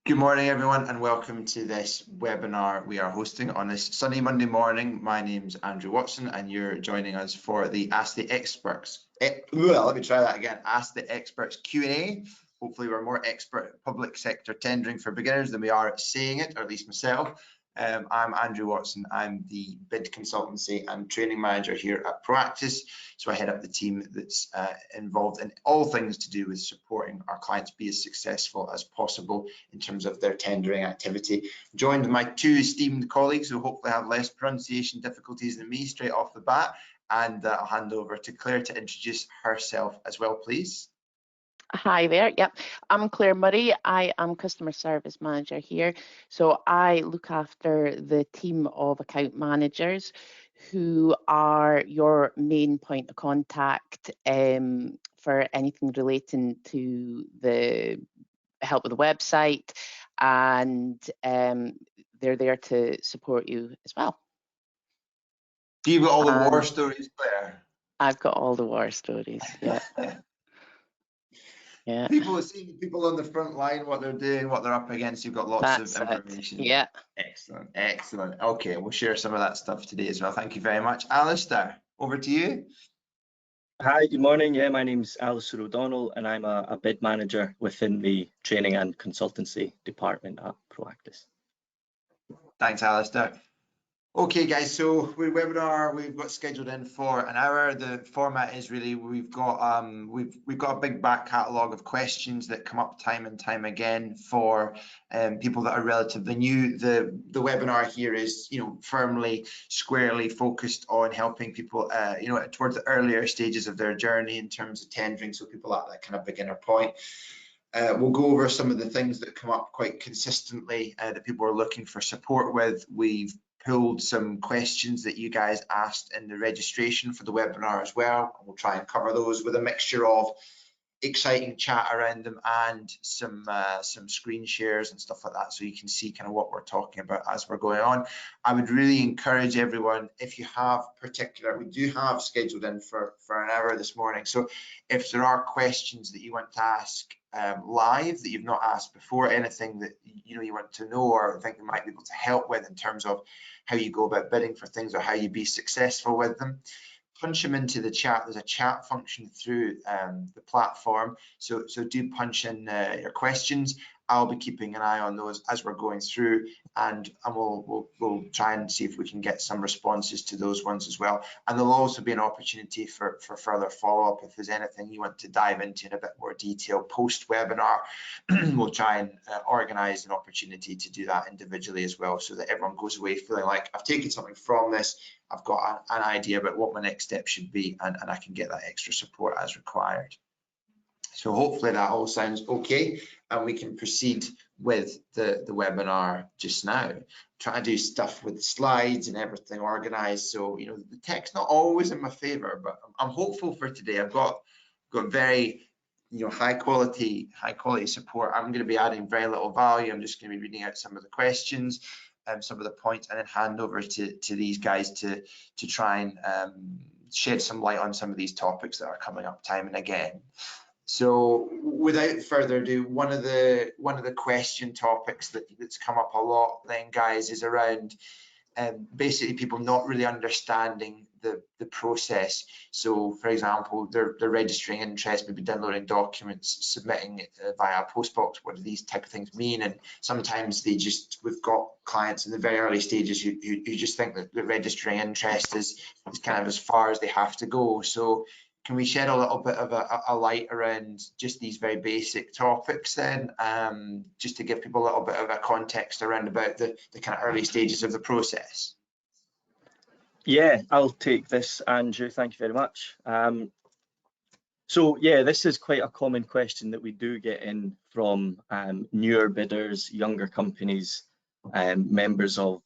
Good morning, everyone, and welcome to this webinar we are hosting on this sunny Monday morning. My name's Andrew Watson, and you're joining us for the Ask the Experts. Let me try that again. Ask the Experts Q&A. Hopefully, we're more expert at public sector tendering for beginners than we are at saying it, or at least myself. I'm Andrew Watson. I'm the bid consultancy and training manager here at Proactus. So I head up the team that's involved in all things to do with supporting our clients be as successful as possible in terms of their tendering activity. Joined by my two esteemed colleagues who hopefully have less pronunciation difficulties than me straight off the bat. And I'll hand over to Claire to introduce herself as well, please. Hi there. Yep, I'm Claire Murray. I am customer service manager here. So I look after the team of account managers who are your main point of contact for anything relating to the help with the website, and they're there to support you as well. Do you got all the war stories, Claire? I've got all the war stories, yeah. Yeah. People seeing people on the front line, what they're doing, what they're up against. You've got lots of information. Yeah. Excellent, excellent. Okay, we'll share some of that stuff today as well. Thank you very much. Alistair, over to you. Hi, good morning. Yeah, my name's Alistair O'Donnell, and I'm a bid manager within the training and consultancy department at Proactus. Thanks, Alistair. Okay, guys, so webinar we've got scheduled in for an hour. The format is really we've got a big back catalogue of questions that come up time and time again for people that are relatively new. The webinar here is firmly, squarely focused on helping people towards the earlier stages of their journey in terms of tendering, so people at that kind of beginner point. We'll go over some of the things that come up quite consistently that people are looking for support with. We've pulled some questions that you guys asked in the registration for the webinar as well, and we'll try and cover those with a mixture of exciting chat around them and some screen shares and stuff like that, so you can see kind of what we're talking about as we're going on. I would really encourage everyone, if you have we do have scheduled in for an hour this morning, so if there are questions that you want to ask live that you've not asked before, anything that you want to know or think we might be able to help with in terms of how you go about bidding for things or how you be successful with them, punch them into the chat. There's a chat function through the platform, so do punch in your questions. I'll be keeping an eye on those as we're going through, and we'll try and see if we can get some responses to those ones as well. And there'll also be an opportunity for further follow-up if there's anything you want to dive into in a bit more detail post-webinar. We'll try and organise an opportunity to do that individually as well, so that everyone goes away feeling like I've taken something from this, I've got an idea about what my next step should be, and I can get that extra support as required. So hopefully that all sounds okay, and we can proceed with the webinar just now. Try to do stuff with slides and everything organized, so the tech's not always in my favor, but I'm hopeful for today. I've got very high quality support. I'm going to be adding very little value. I'm just going to be reading out some of the questions, some of the points, and then hand over to these guys to try and shed some light on some of these topics that are coming up time and again. So without further ado, one of the question topics that's come up a lot then, guys, is around basically people not really understanding the process. So for example, they're registering interest, maybe downloading documents, submitting it via postbox. What do these type of things mean? And sometimes we've got clients in the very early stages who just think that the registering interest is kind of as far as they have to go. So can we shed a little bit of a light around just these very basic topics then, just to give people a little bit of a context around about the kind of early stages of the process? Yeah, I'll take this, Andrew. Thank you very much. So yeah, this is quite a common question that we do get in from newer bidders, younger companies, members of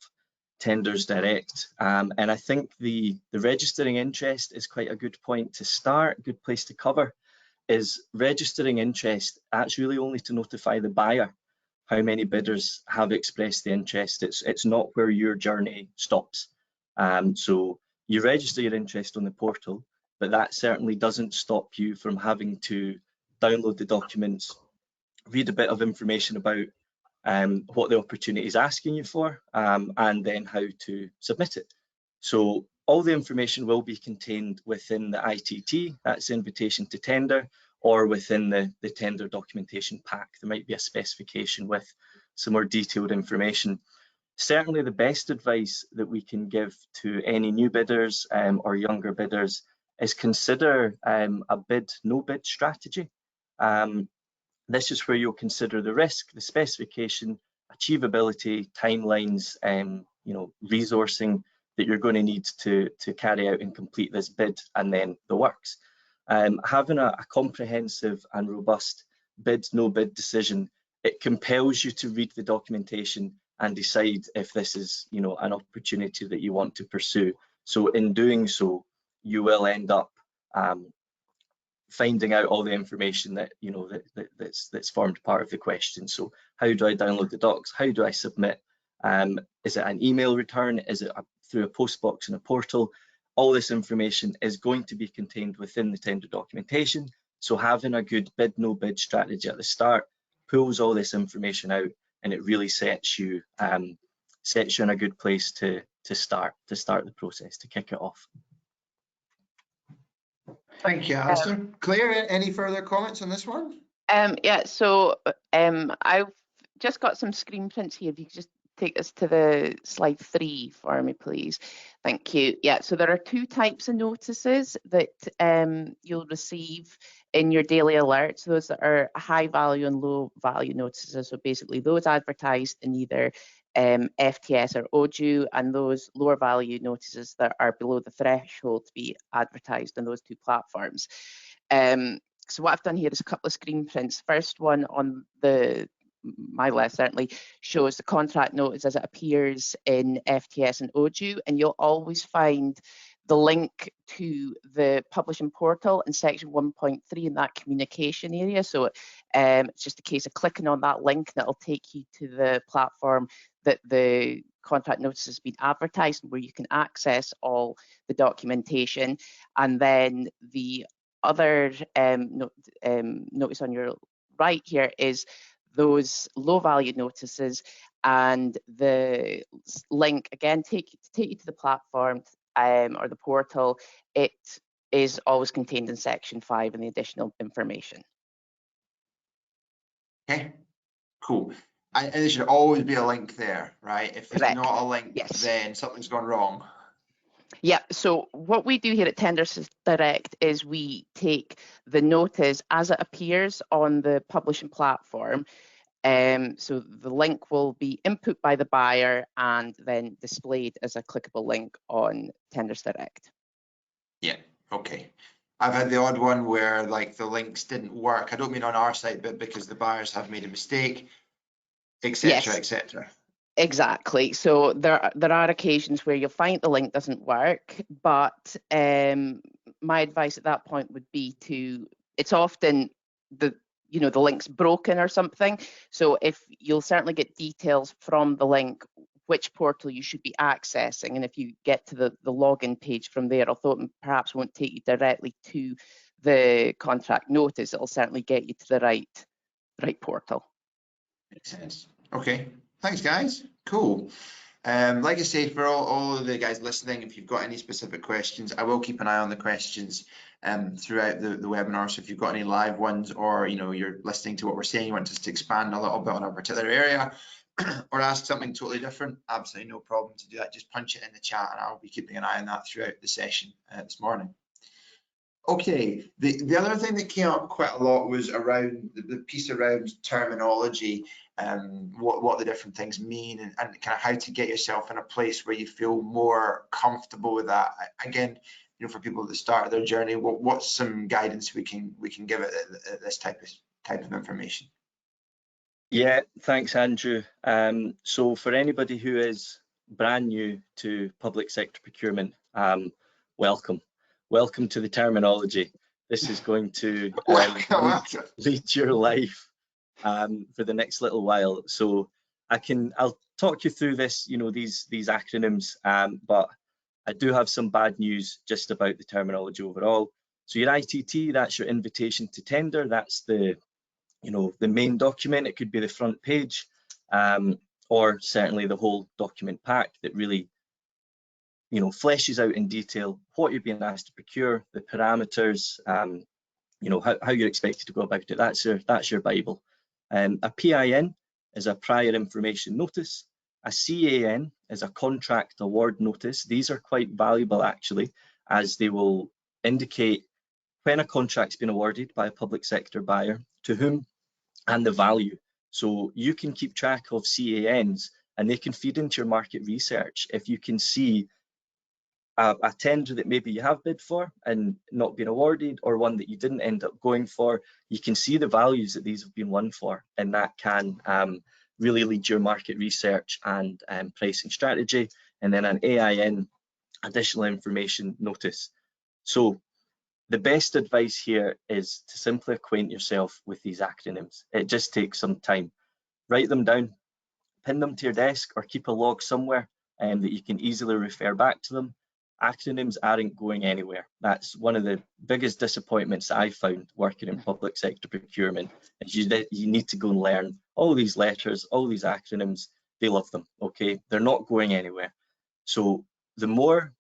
Tenders Direct, and I think the registering interest is quite a good point to start. Good place to cover is registering interest. That's really only to notify the buyer how many bidders have expressed the interest. It's not where your journey stops. So you register your interest on the portal, but that certainly doesn't stop you from having to download the documents, read a bit of information about what the opportunity is asking you for, and then how to submit it. So all the information will be contained within the ITT, that's invitation to tender, or within the tender documentation pack. There might be a specification with some more detailed information. Certainly the best advice that we can give to any new bidders or younger bidders is consider a bid, no bid strategy. This is where you'll consider the risk, the specification, achievability, timelines, resourcing that you're going to need to carry out and complete this bid, and then the works. Having a comprehensive and robust bid, no bid decision, it compels you to read the documentation and decide if this is, an opportunity that you want to pursue. So in doing so, you will end up finding out all the information that that's formed part of the question. So how do I download the docs? How do I submit? Is it an email return? Is it through a post box in a portal? All this information is going to be contained within the tender documentation. So having a good bid no bid strategy at the start pulls all this information out, and it really sets you in a good place to start the process, to kick it off. Thank you, Alistair. Claire, any further comments on this one? Yeah, so I've just got some screen prints here. If you could just take us to the slide 3 for me, please. Thank you. Yeah, so there are 2 types of notices that you'll receive in your daily alerts. Those that are high value and low value notices. So basically those advertised in either FTS or OJU, and those lower value notices that are below the threshold to be advertised on those 2 platforms. So what I've done here is a couple of screen prints. First one on my list certainly shows the contract notice as it appears in FTS and OJU, and you'll always find the link to the publishing portal in section 1.3 in that communication area. So it's just a case of clicking on that link that will take you to the platform that the contract notice has been advertised, where you can access all the documentation. And then the other notice on your right here is those low value notices, and the link again take you to the platform or the portal. It is always contained in section 5 in the additional information. Okay, cool. And there should always be a link there, right? If there's Correct. not a link, Yes. then something's gone wrong. Yeah, so what we do here at Tenders Direct is we take the notice as it appears on the publishing platform. So the link will be input by the buyer and then displayed as a clickable link on Tenders Direct. Yeah, okay. I've had the odd one where like the links didn't work. I don't mean on our site, but because the buyers have made a mistake, etc., yes. etc. Exactly. So there are occasions where you'll find the link doesn't work, but my advice at that point would be it's often the link's broken or something. So if you'll certainly get details from the link, which portal you should be accessing, and if you get to the login page from there, although it perhaps won't take you directly to the contract notice, it'll certainly get you to the right portal. Makes sense. Okay. Thanks, guys. Cool. Like I say, for all of the guys listening, if you've got any specific questions, I will keep an eye on the questions throughout the webinar. So if you've got any live ones, or you're listening to what we're saying, you want us to expand a little bit on a particular area or ask something totally different, absolutely no problem to do that. Just punch it in the chat and I'll be keeping an eye on that throughout the session this morning. Okay, the other thing that came up quite a lot was around the piece around terminology, what the different things mean, and kind of how to get yourself in a place where you feel more comfortable with that. Again, for people at the start of their journey, what's some guidance we can give at this type of information? Yeah, thanks, Andrew. So for anybody who is brand new to public sector procurement, welcome to the terminology. This is going to lead your life for the next little while. So I'll talk you through this, these acronyms, but I do have some bad news just about the terminology overall. So your ITT, that's your invitation to tender. That's the main document. It could be the front page. or certainly the whole document pack that really, you know, fleshes out in detail what you're being asked to procure, the parameters, you know, how you're expected to go about it. That's your Bible. A PIN is a prior information notice. A CAN is a contract award notice. These are quite valuable actually, as they will indicate when a contract's been awarded by a public sector buyer, to whom, and the value. So you can keep track of CANs and they can feed into your market research. If you can see a tender that maybe you have bid for and not been awarded, or one that you didn't end up going for, you can see the values that these have been won for, and that can really lead your market research and pricing strategy. And then an AIN, additional information notice. So the best advice here is to simply acquaint yourself with these acronyms. It just takes some time. Write them down, pin them to your desk, or keep a log somewhere that you can easily refer back to them. Acronyms aren't going anywhere. That's one of the biggest disappointments that I found working in public sector procurement, is you need to go and learn all these letters, all these acronyms. They love them, okay? They're not going anywhere. So the more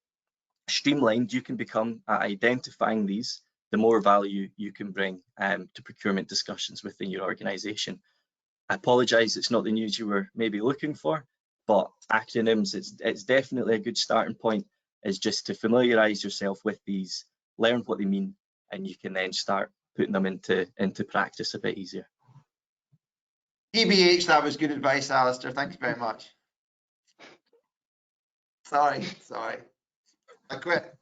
streamlined you can become at identifying these, the more value you can bring to procurement discussions within your organization. I apologize, it's not the news you were maybe looking for, but acronyms, it's definitely a good starting point, is just to familiarize yourself with these, learn what they mean, and you can then start putting them into practice a bit easier. TBH, that was good advice, Alistair. Thank you very much. Sorry. I quit.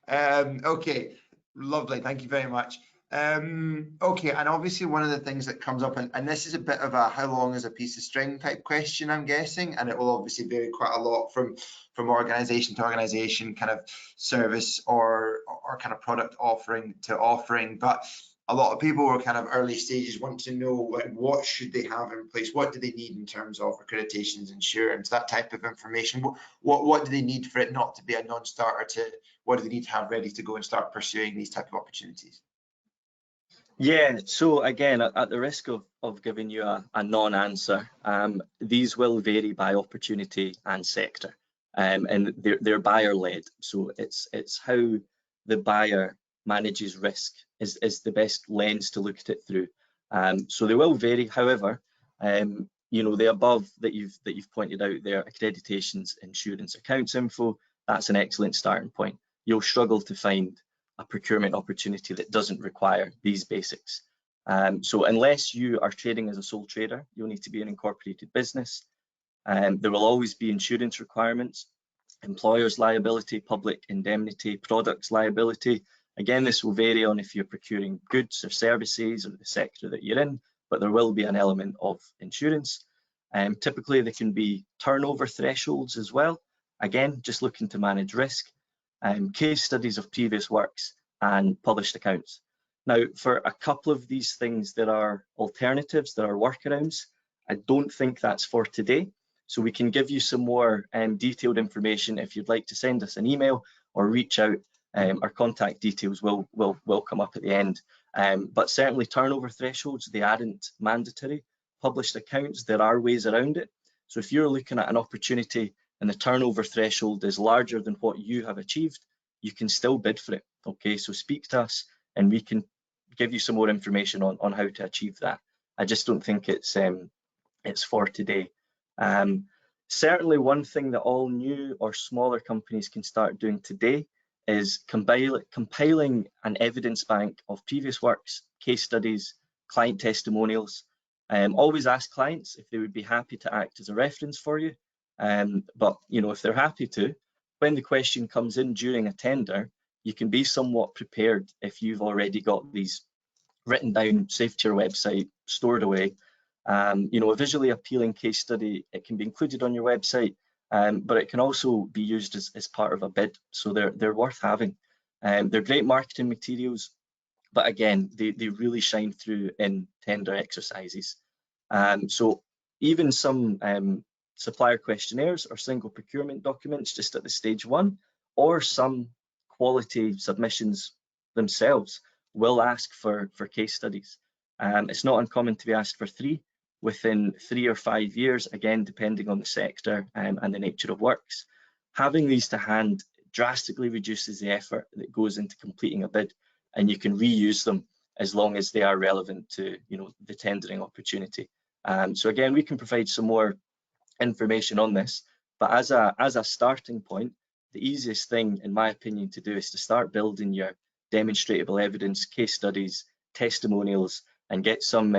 Okay, lovely. Thank you very much. Okay, and obviously one of the things that comes up, and this is a bit of a how long is a piece of string type question, I'm guessing, and it will obviously vary quite a lot from organization to organization, kind of service or kind of product offering to offering. But a lot of people were kind of early stages want to know, like, what should they have in place? What do they need in terms of accreditations, insurance, that type of information? What do they need for it not to be a non-starter to what do they need to have ready to go and start pursuing these type of opportunities? Yeah, so again, at the risk of giving you a non-answer, these will vary by opportunity and sector, and they're buyer-led. So it's how the buyer manages risk is the best lens to look at it through. So they will vary. However, you know, the above that you've pointed out there, accreditations, insurance, accounts info, that's an excellent starting point. You'll struggle to find a procurement opportunity that doesn't require these basics. So unless you are trading as a sole trader, you'll need to be an incorporated business. There will always be insurance requirements, employer's liability, public indemnity, products liability. Again, this will vary on if you're procuring goods or services or the sector that you're in, but there will be an element of insurance. Typically, there can be turnover thresholds as well. Again, just looking to manage risk. Case studies of previous works and published accounts. Now, for a couple of these things, there are alternatives, there are workarounds. I don't think that's for today. So we can give you some more detailed information if you'd like to send us an email or reach out. Our contact details will come up at the end. But certainly turnover thresholds, they aren't mandatory. Published accounts, there are ways around it. So if you're looking at an opportunity and the turnover threshold is larger than what you have achieved, you can still bid for it. Okay, so speak to us and we can give you some more information on how to achieve that. I just don't think it's for today. Certainly one thing that all new or smaller companies can start doing today is compiling an evidence bank of previous works, case studies, client testimonials. Always ask clients if they would be happy to act as a reference for you. But you know, if they're happy to, when the question comes in during a tender, you can be somewhat prepared if you've already got these written down, saved to your website, stored away. You know, a visually appealing case study, it can be included on your website, but it can also be used as part of a bid. So they're worth having. They're great marketing materials, but again, they really shine through in tender exercises. So even some supplier questionnaires or single procurement documents just at the stage one, or some quality submissions themselves will ask for case studies. It's not uncommon to be asked for 3. within 3 or 5 years, again, depending on the sector and the nature of works. Having these to hand drastically reduces the effort that goes into completing a bid, and you can reuse them as long as they are relevant to the tendering opportunity. So again, we can provide some more information on this, but as a starting point, the easiest thing, in my opinion, to do is to start building your demonstrable evidence, case studies, testimonials, and get some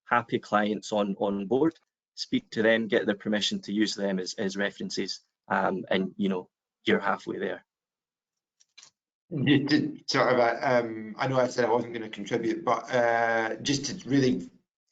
happy clients on board. Speak to them, get their permission to use them as references, and you're halfway there. Sort of, I know I said I wasn't going to contribute, but just to really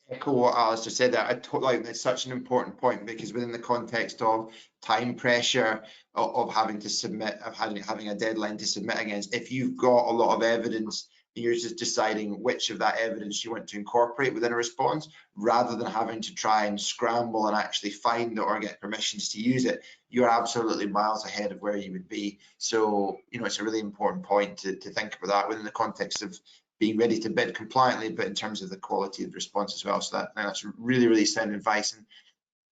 echo what Alistair said, that I totally like, it's such an important point, because within the context of time pressure of having to submit, of having a deadline to submit against, if you've got a lot of evidence, you're just deciding which of that evidence you want to incorporate within a response, rather than having to try and scramble and actually find it or get permissions to use it. You're absolutely miles ahead of where you would be. So, it's a really important point to think about that within the context of being ready to bid compliantly, but in terms of the quality of the response as well. So that's really, really sound advice, and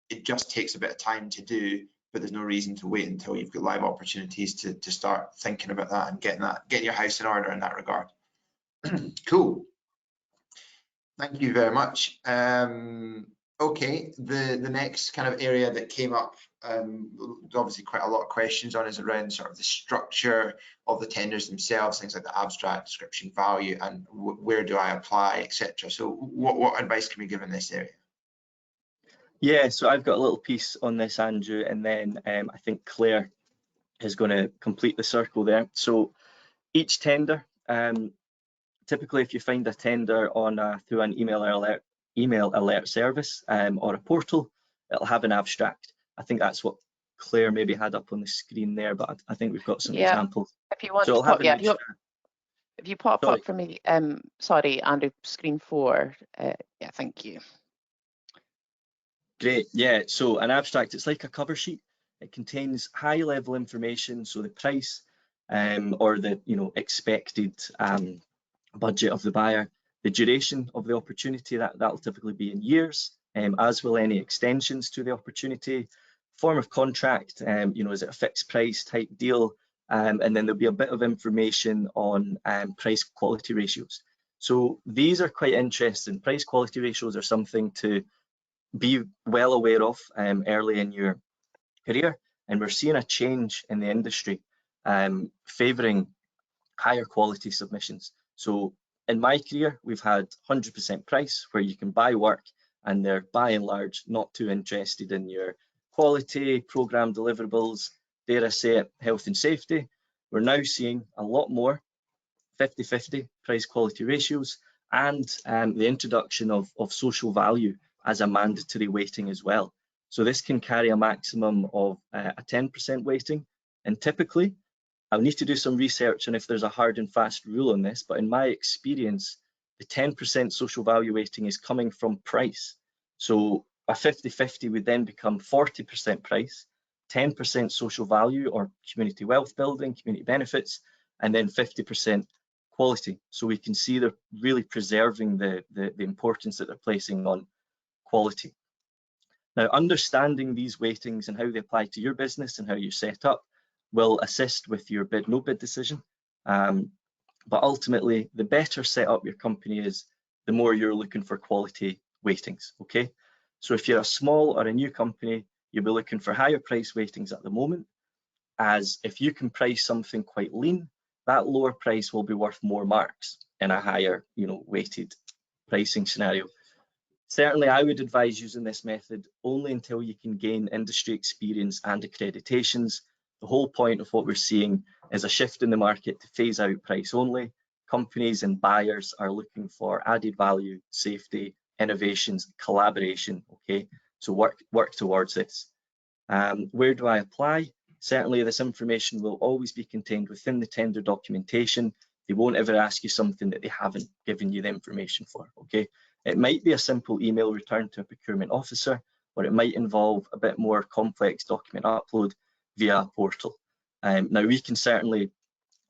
it just takes a bit of time to do, but there's no reason to wait until you've got live opportunities to start thinking about that and getting your house in order in that regard. Cool. Thank you very much. Okay, the next kind of area that came up, obviously quite a lot of questions on, is around sort of the structure of the tenders themselves, things like the abstract, description, value, and where do I apply, etc. So what advice can we give in this area? Yeah, so I've got a little piece on this, Andrew, and then I think Claire is going to complete the circle there. So each tender, typically if you find a tender through an email alert service or a portal, it'll have an abstract. I think that's what Claire maybe had up on the screen there, but I think we've got some examples. If you want so to pop, if you pop up for me, sorry, Andrew, screen 4. Yeah, thank you. Great, yeah, so an abstract, it's like a cover sheet. It contains high level information, so the price or the expected budget of the buyer, the duration of the opportunity, that'll typically be in years, as will any extensions to the opportunity, form of contract, is it a fixed price type deal, and then there'll be a bit of information on price quality ratios. So these are quite interesting. Price quality ratios are something to be well aware of early in your career, and we're seeing a change in the industry favouring higher quality submissions. So in my career, we've had 100% price, where you can buy work and they're by and large not too interested in your quality, program deliverables, dare I say it, health and safety. We're now seeing a lot more 50-50 price quality ratios, and the introduction of social value as a mandatory weighting as well. So this can carry a maximum of a 10% weighting, and typically I'll need to do some research on if there's a hard and fast rule on this, but in my experience, the 10% social value weighting is coming from price. So a 50-50 would then become 40% price, 10% social value or community wealth building, community benefits, and then 50% quality. So we can see they're really preserving the importance that they're placing on quality. Now, understanding these weightings and how they apply to your business and how you're set up will assist with your bid no bid decision, but ultimately the better set up your company is, the more you're looking for quality weightings. Okay, so if you're a small or a new company, you'll be looking for higher price weightings at the moment, as if you can price something quite lean, that lower price will be worth more marks in a higher weighted pricing scenario. Certainly, I would advise using this method only until you can gain industry experience and accreditations. The whole point of what we're seeing is a shift in the market to phase out price only. Companies and buyers are looking for added value, safety, innovations, collaboration. Okay, so work towards this. Where do I apply? Certainly, this information will always be contained within the tender documentation. They won't ever ask you something that they haven't given you the information for. Okay, it might be a simple email return to a procurement officer, or it might involve a bit more complex document upload via a portal. Now, we can certainly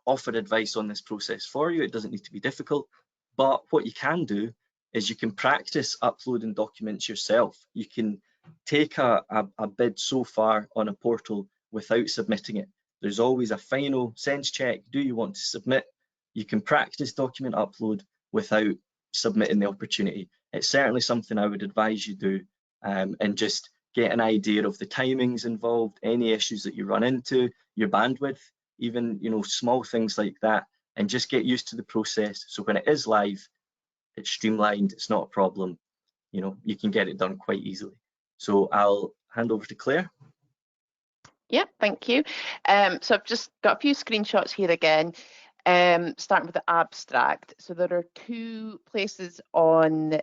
offer advice on this process for you. It doesn't need to be difficult, but what you can do is you can practice uploading documents yourself. You can take a bid so far on a portal without submitting it. There's always a final sense check. Do you want to submit? You can practice document upload without submitting the opportunity. It's certainly something I would advise you do, and just get an idea of the timings involved, any issues that you run into, your bandwidth, even, you know, small things like that, and just get used to the process. So when it is live, it's streamlined, it's not a problem, you know, you can get it done quite easily. So I'll hand over to Claire. Yeah, thank you. So I've just got a few screenshots here again, starting with the abstract. So there are 2 places on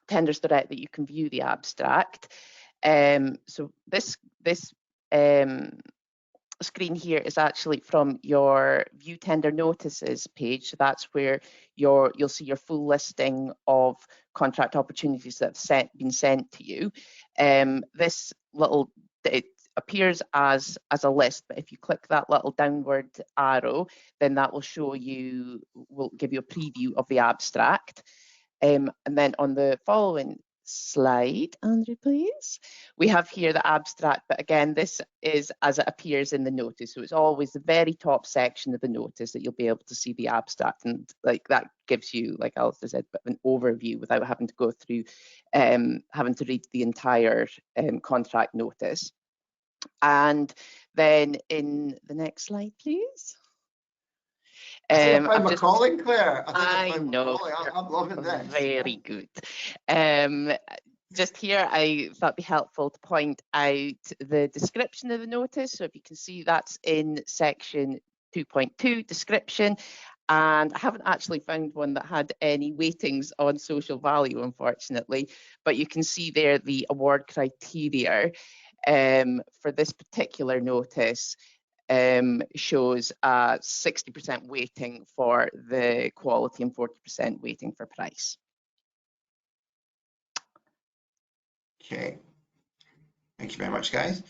Tenders Direct that you can view the abstract. So this screen here is actually from your View Tender Notices page. So that's where you'll see your full listing of contract opportunities that have been sent to you. This little, it appears as a list, but if you click that little downward arrow, then that will show you, will give you a preview of the abstract. And then on the following slide, Andrew, please, we have here the abstract, but again, this is as it appears in the notice. So it's always the very top section of the notice that you'll be able to see the abstract, and like that gives you, like Alistair said, an overview without having to go through, having to read the entire contract notice. And then in the next slide, please. I think I found my calling, Claire. I know. I'm loving this. Very good. Just here, I thought it'd be helpful to point out the description of the notice. So if you can see, that's in section 2.2, description. And I haven't actually found one that had any weightings on social value, unfortunately. But you can see there the award criteria for this particular notice shows a 60% weighting for the quality and 40% weighting for price. Okay, thank you very much, guys.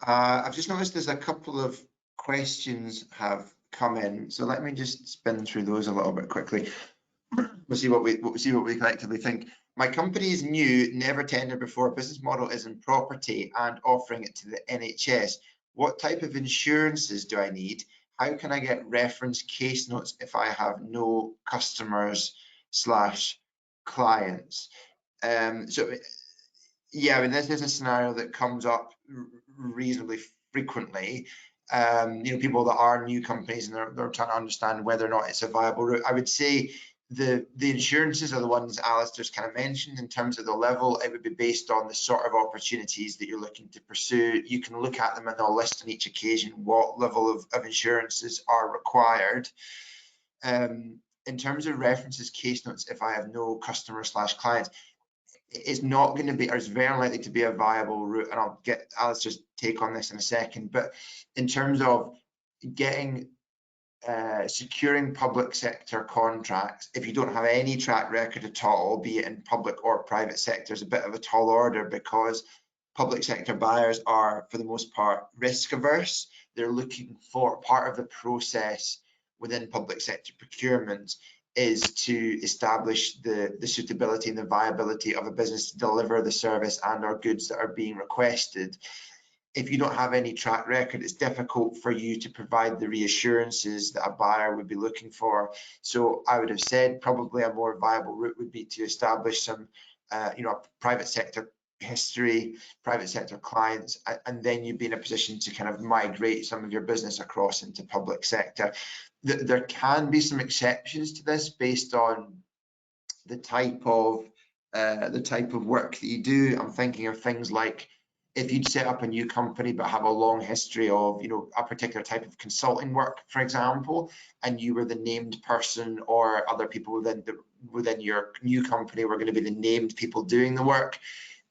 I've just noticed there's a couple of questions have come in, so let me just spin through those a little bit quickly. We'll see what we collectively think. My company is new, never tendered before. Business model is in property and offering it to the NHS. What type of insurances do I need? How can I get reference case notes if I have no customers / clients? So yeah, I mean, this is a scenario that comes up reasonably frequently. You know, people that are new companies and they're trying to understand whether or not it's a viable route. I would say the insurances are the ones Alistair's kind of mentioned. In terms of the level, it would be based on the sort of opportunities that you're looking to pursue. You can look at them and they'll list on each occasion what level of insurances are required. In terms of references case notes, if I have no customer / clients, it's not going to be, or it's very unlikely to be a viable route, and I'll get Alistair's take on this in a second. But in terms of getting securing public sector contracts, if you don't have any track record at all, be it in public or private sector, is a bit of a tall order, because public sector buyers are, for the most part, risk averse. They're looking for, part of the process within public sector procurement is to establish the suitability and the viability of a business to deliver the service and or goods that are being requested. If you don't have any track record, it's difficult for you to provide the reassurances that a buyer would be looking for. So I would have said probably a more viable route would be to establish some, you know, private sector history, private sector clients, and then you'd be in a position to kind of migrate some of your business across into public sector. There can be some exceptions to this based on the type of work that you do. I'm thinking of things like if you'd set up a new company but have a long history of, you know, a particular type of consulting work, for example, and you were the named person, or other people within your new company were going to be the named people doing the work,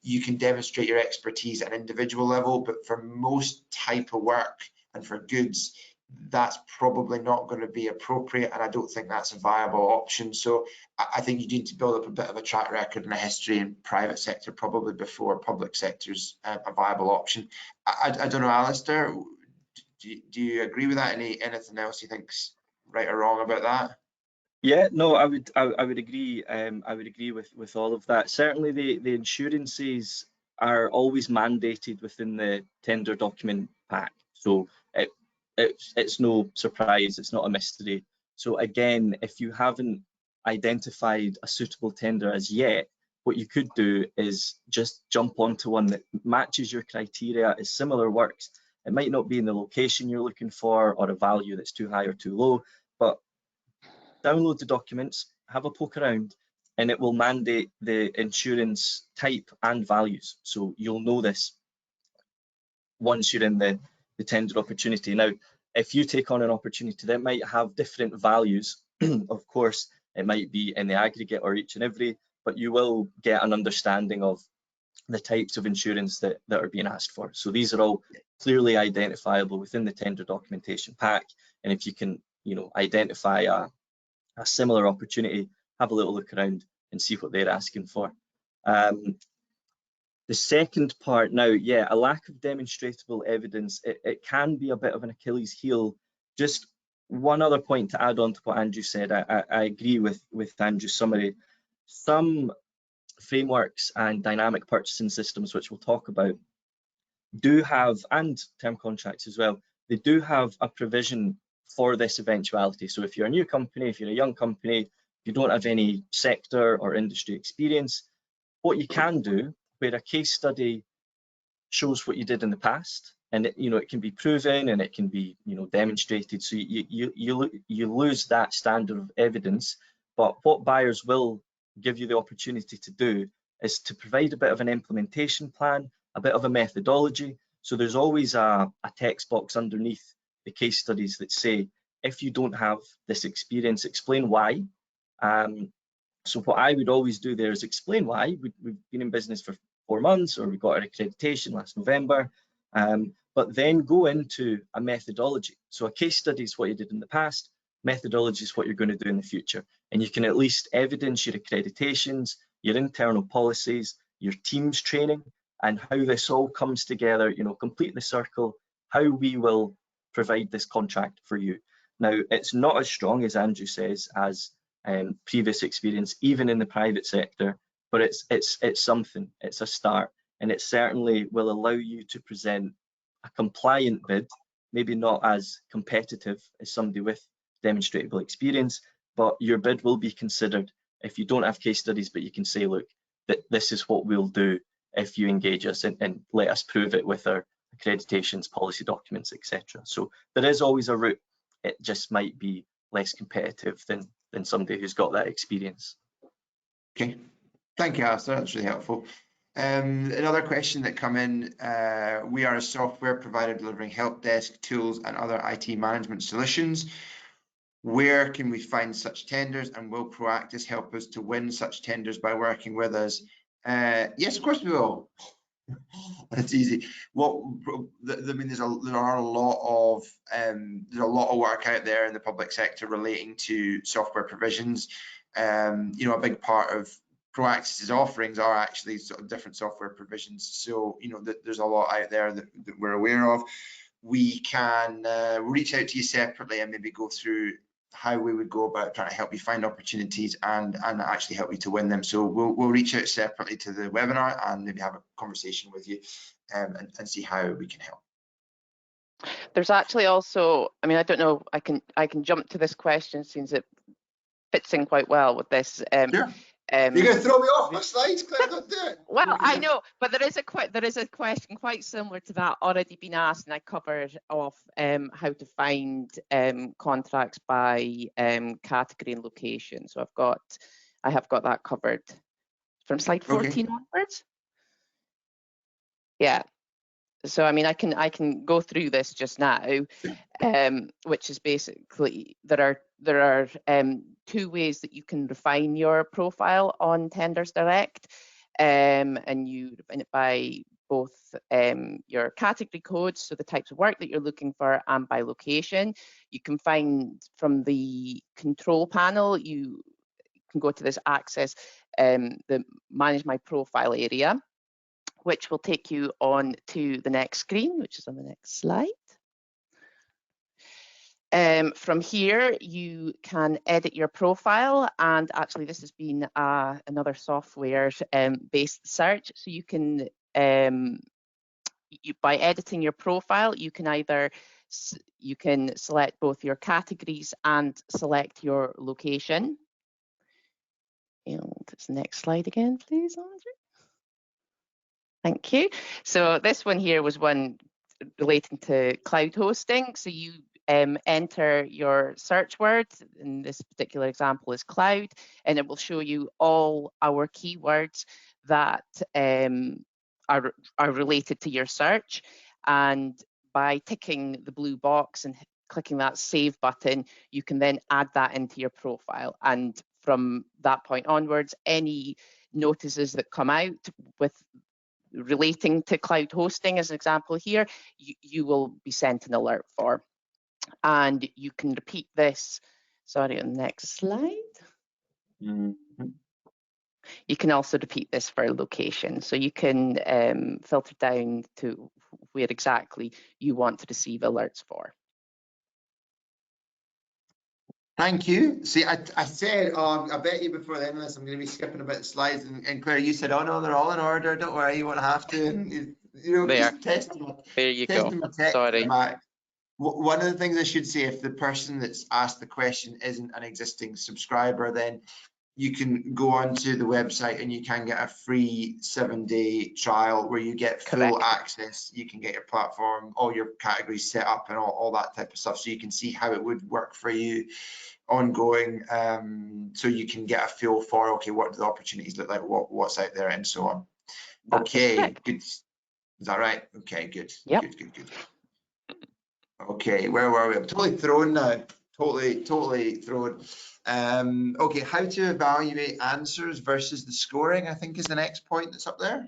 you can demonstrate your expertise at an individual level. But for most type of work and for goods, that's probably not going to be appropriate, and I don't think that's a viable option. So I think you need to build up a bit of a track record and a history in private sector probably before public sector's a viable option. I don't know, Alistair, do you agree with that? Anything else you think's right or wrong about that? Yeah, no, I would agree. I would agree with all of that. Certainly, the insurances are always mandated within the tender document pack, so it's no surprise. It's not a mystery. So again, if you haven't identified a suitable tender as yet, what you could do is just jump onto one that matches your criteria, is similar works. It might not be in the location you're looking for or a value that's too high or too low, but download the documents, have a poke around, and it will mandate the insurance type and values. So you'll know this once you're in the tender opportunity. Now, if you take on an opportunity that might have different values, of course, it might be in the aggregate or each and every, but you will get an understanding of the types of insurance that are being asked for. So these are all clearly identifiable within the tender documentation pack. And if you can, identify a similar opportunity, have a little look around and see what they're asking for. The second part now, yeah, a lack of demonstrable evidence, it can be a bit of an Achilles heel. Just one other point to add on to what Andrew said, I agree with Andrew's summary. Some frameworks and dynamic purchasing systems, which we'll talk about, do have, and term contracts as well, they do have a provision for this eventuality. So if you're a new company, if you're a young company, if you don't have any sector or industry experience, what you can do, where a case study shows what you did in the past, and it can be proven and it can be demonstrated, so you lose that standard of evidence. But what buyers will give you the opportunity to do is to provide a bit of an implementation plan, a bit of a methodology. So there's always a text box underneath the case studies that say, if you don't have this experience, explain why. So what I would always do there is explain why. We've been in business for 4 months, or we got our accreditation last November, but then go into a methodology. So a case study is what you did in the past, methodology is what you're going to do in the future. And you can at least evidence your accreditations, your internal policies, your team's training, and how this all comes together, complete the circle, how we will provide this contract for you. Now, it's not as strong, as Andrew says, as previous experience, even in the private sector, but it's something, it's a start, and it certainly will allow you to present a compliant bid, maybe not as competitive as somebody with demonstrable experience, but your bid will be considered if you don't have case studies, but you can say, look, this is what we'll do if you engage us and let us prove it with our accreditations, policy documents, etc. So there is always a route. It just might be less competitive than somebody who's got that experience. Okay, thank you, Alistair. That's really helpful. Another question that come in, we are a software provider delivering help desk tools and other IT management solutions. Where can we find such tenders, and will Proactus help us to win such tenders by working with us? Yes, of course we will. That's easy. There's a lot of work out there in the public sector relating to software provisions. A big part of Proactus's offerings are actually sort of different software provisions. So there's a lot out there that we're aware of. We can reach out to you separately and maybe go through how we would go about trying to help you find opportunities and actually help you to win them. So we'll reach out separately to the webinar and maybe have a conversation with you and see how we can help. There's actually also, I don't know, I can jump to this question since it fits in quite well with this. Sure. You're going to throw me off my slides, Claire, don't do it. Well, I know, but there is a question quite similar to that already been asked, and I covered off how to find contracts by category and location. So I have got that covered from slide 14 onwards. Yeah. So I can go through this just now, which is basically there are 2 ways that you can refine your profile on Tenders Direct, and you refine it by both your category codes, so the types of work that you're looking for, and by location. You can find from the control panel, you can go to this access the Manage My Profile area, which will take you on to the next screen, which is on the next slide. From here, you can edit your profile, and actually this has been another software based search. So you can, by editing your profile, you can either select both your categories and select your location. And next slide again, please, Andrew. Thank you. So this one here was one relating to cloud hosting. So you enter your search word, in this particular example is cloud, and it will show you all our keywords that are related to your search. And by ticking the blue box and clicking that save button, you can then add that into your profile. And from that point onwards, any notices that come out with relating to cloud hosting, as an example here, you will be sent an alert for. And you can repeat this, sorry, on the next slide. Mm-hmm. You can also repeat this for location. So you can filter down to where exactly you want to receive alerts for. Thank you. See, I said, I bet you before the end of this, I'm going to be skipping a bit of slides. And Claire, you said, oh no, they're all in order. Don't worry, you won't have to. And you know, There. just testing. There you go. Sorry. One of the things I should say, if the person that's asked the question isn't an existing subscriber, then you can go onto the website and you can get a free 7-day trial where you get full access. You can get your platform, all your categories set up and all that type of stuff. So you can see how it would work for you ongoing. So you can get a feel for, okay, what do the opportunities look like, what's out there and so on. Okay, good. Is that right? Okay, good. Yep. Good. Okay, where were we? I'm totally thrown now. Totally thrown. Okay, how to evaluate answers versus the scoring, I think, is the next point that's up there.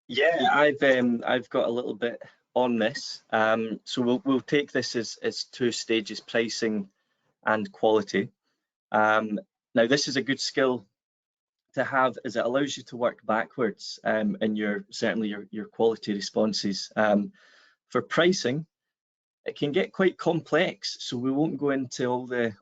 Yeah, I've got a little bit on this. So we'll take this as 2 stages: pricing and quality. Now this is a good skill to have, as it allows you to work backwards in certainly your quality responses. For pricing, it can get quite complex, so we won't go into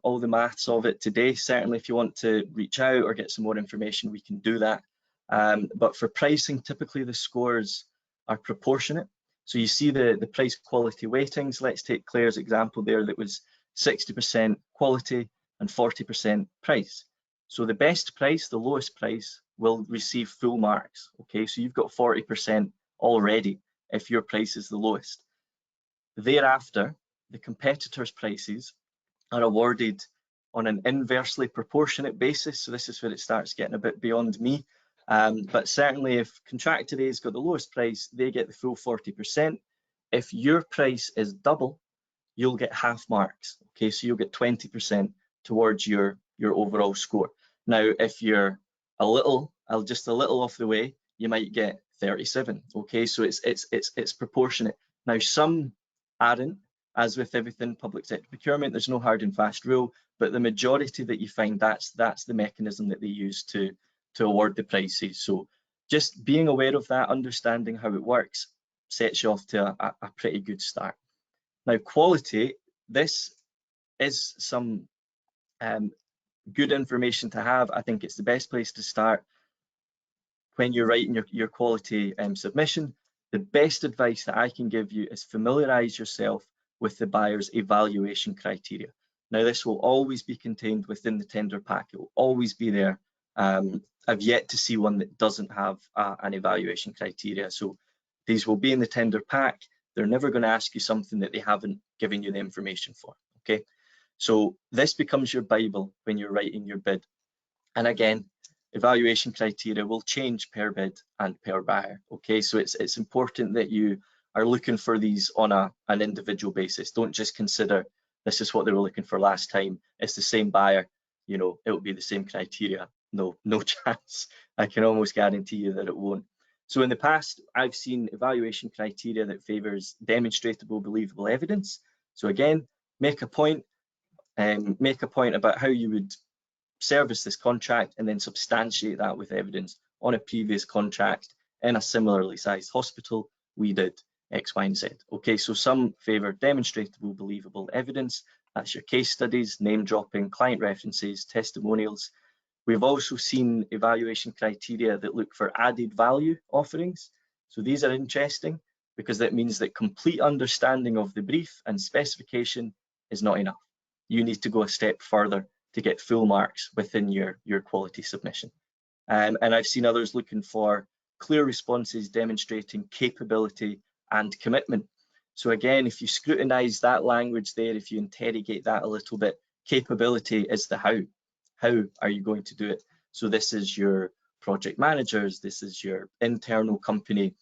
all the maths of it today. Certainly, if you want to reach out or get some more information, we can do that. But for pricing, typically the scores are proportionate. So you see the price quality weightings. Let's take Claire's example there, that was 60% quality and 40% price. So the best price, the lowest price, will receive full marks. Okay, so you've got 40% already if your price is the lowest. Thereafter, the competitors' prices are awarded on an inversely proportionate basis. So this is where it starts getting a bit beyond me. But certainly if Contractor A's got the lowest price, they get the full 40%. If your price is double, you'll get half marks. Okay, so you'll get 20% towards your overall score. Now, if you're just a little off the way, you might get 37. Okay, so it's proportionate. Now, some aren't, as with everything public sector procurement, there's no hard and fast rule, but the majority that you find, that's the mechanism that they use to award the prices. So just being aware of that, understanding how it works, sets you off to a pretty good start. Now, quality, this is some good information to have. I think it's the best place to start when you're writing your quality submission. The best advice that I can give you is familiarize yourself with the buyer's evaluation criteria. Now, this will always be contained within the tender pack. It will always be there. I've yet to see one that doesn't have an evaluation criteria. So these will be in the tender pack. They're never going to ask you something that they haven't given you the information for. Okay, so this becomes your Bible when you're writing your bid. And again, evaluation criteria will change per bid and per buyer. Okay, so it's important that you are looking for these on an individual basis. Don't just consider this is what they were looking for last time. It's the same buyer, you know, it will be the same criteria. No chance. I can almost guarantee you that it won't. So in the past, I've seen evaluation criteria that favors demonstrable, believable evidence. So again, make a point about how you would service this contract and then substantiate that with evidence. On a previous contract in a similarly sized hospital, we did X, Y, and Z. Okay, so some favour demonstrable, believable evidence. That's your case studies, name dropping, client references, testimonials. We've also seen evaluation criteria that look for added value offerings. So these are interesting because that means that complete understanding of the brief and specification is not enough. You need to go a step further to get full marks within your quality submission. And I've seen others looking for clear responses demonstrating capability and commitment. So again, if you scrutinise that language there, if you interrogate that a little bit, capability is the how. How are you going to do it? So this is your project managers, this is your internal company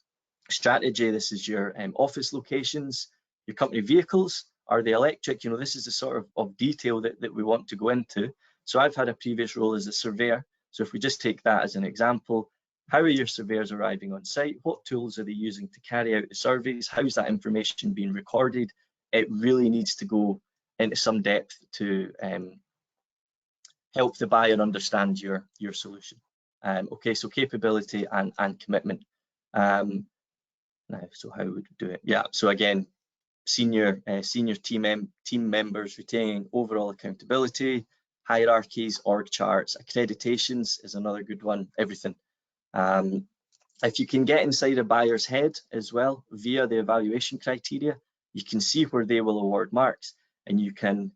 strategy, this is your office locations, your company vehicles. Are they electric? You know, this is the sort of detail that we want to go into. So I've had a previous role as a surveyor. So if we just take that as an example, how are your surveyors arriving on site? What tools are they using to carry out the surveys? How's that information being recorded? It really needs to go into some depth to help the buyer understand your solution. Okay, so capability and commitment. Now, so how would we do it? Yeah, so again, senior team members retaining overall accountability, hierarchies, org charts, accreditations is another good one, everything. If you can get inside a buyer's head as well via the evaluation criteria, you can see where they will award marks, and you can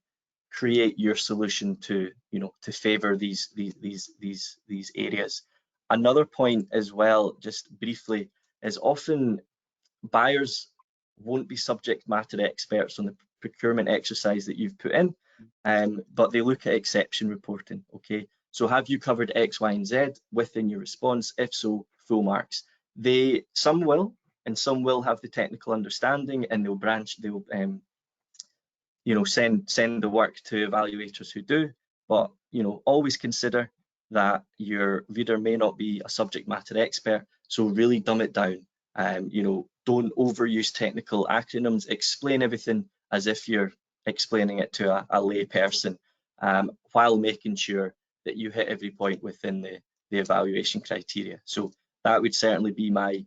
create your solution to, you know, to favor these areas. Another point as well, just briefly, is often buyers won't be subject matter experts on the procurement exercise that you've put in, but they look at exception reporting. Okay, so have you covered X, Y, and Z within your response? If so, full marks. Some will, and some will have the technical understanding, and they'll you know, send the work to evaluators who do. But you know, always consider that your reader may not be a subject matter expert, so really dumb it down. You know, don't overuse technical acronyms. Explain everything as if you're explaining it to a lay person, while making sure that you hit every point within the evaluation criteria. So that would certainly be my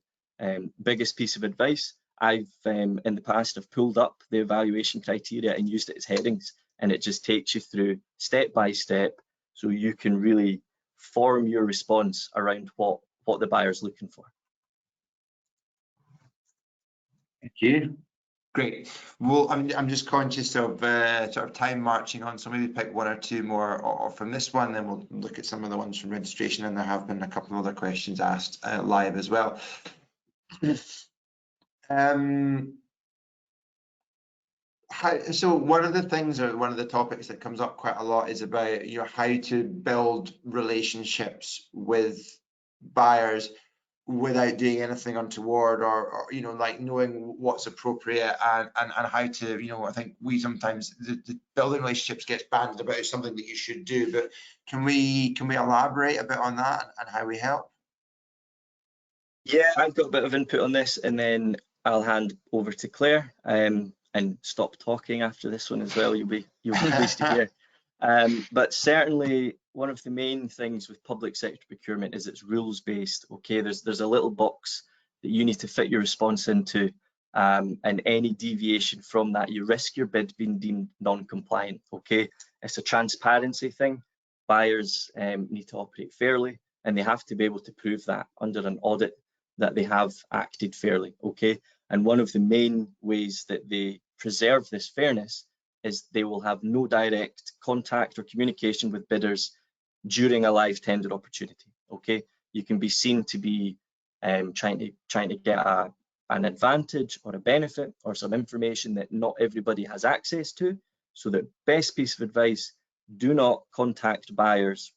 biggest piece of advice. I've in the past have pulled up the evaluation criteria and used it as headings, and it just takes you through step by step, so you can really form your response around what the buyer's looking for. Thank you. Great. Well, I'm just conscious of sort of time marching on, so maybe pick one or two more from this one, then we'll look at some of the ones from registration, and there have been a couple of other questions asked live as well. So one of the things, or one of the topics that comes up quite a lot, is about, you know, how to build relationships with buyers without doing anything untoward, or you know, like knowing what's appropriate and how to, you know, I think we sometimes the building relationships gets banded about as something that you should do, but can we elaborate a bit on that and how we help? Yeah, I've got a bit of input on this, and then I'll hand over to Claire and stop talking after this one as well. You'll be pleased to hear. But certainly one of the main things with public sector procurement is it's rules based. Okay, there's a little box that you need to fit your response into, and any deviation from that, you risk your bid being deemed non-compliant. Okay, it's a transparency thing. Buyers need to operate fairly, and they have to be able to prove that under an audit that they have acted fairly. Okay, and one of the main ways that they preserve this fairness is they will have no direct contact or communication with bidders during a live tender opportunity. Okay, you can be seen to be trying to get an advantage or a benefit or some information that not everybody has access to. So the best piece of advice: do not contact buyers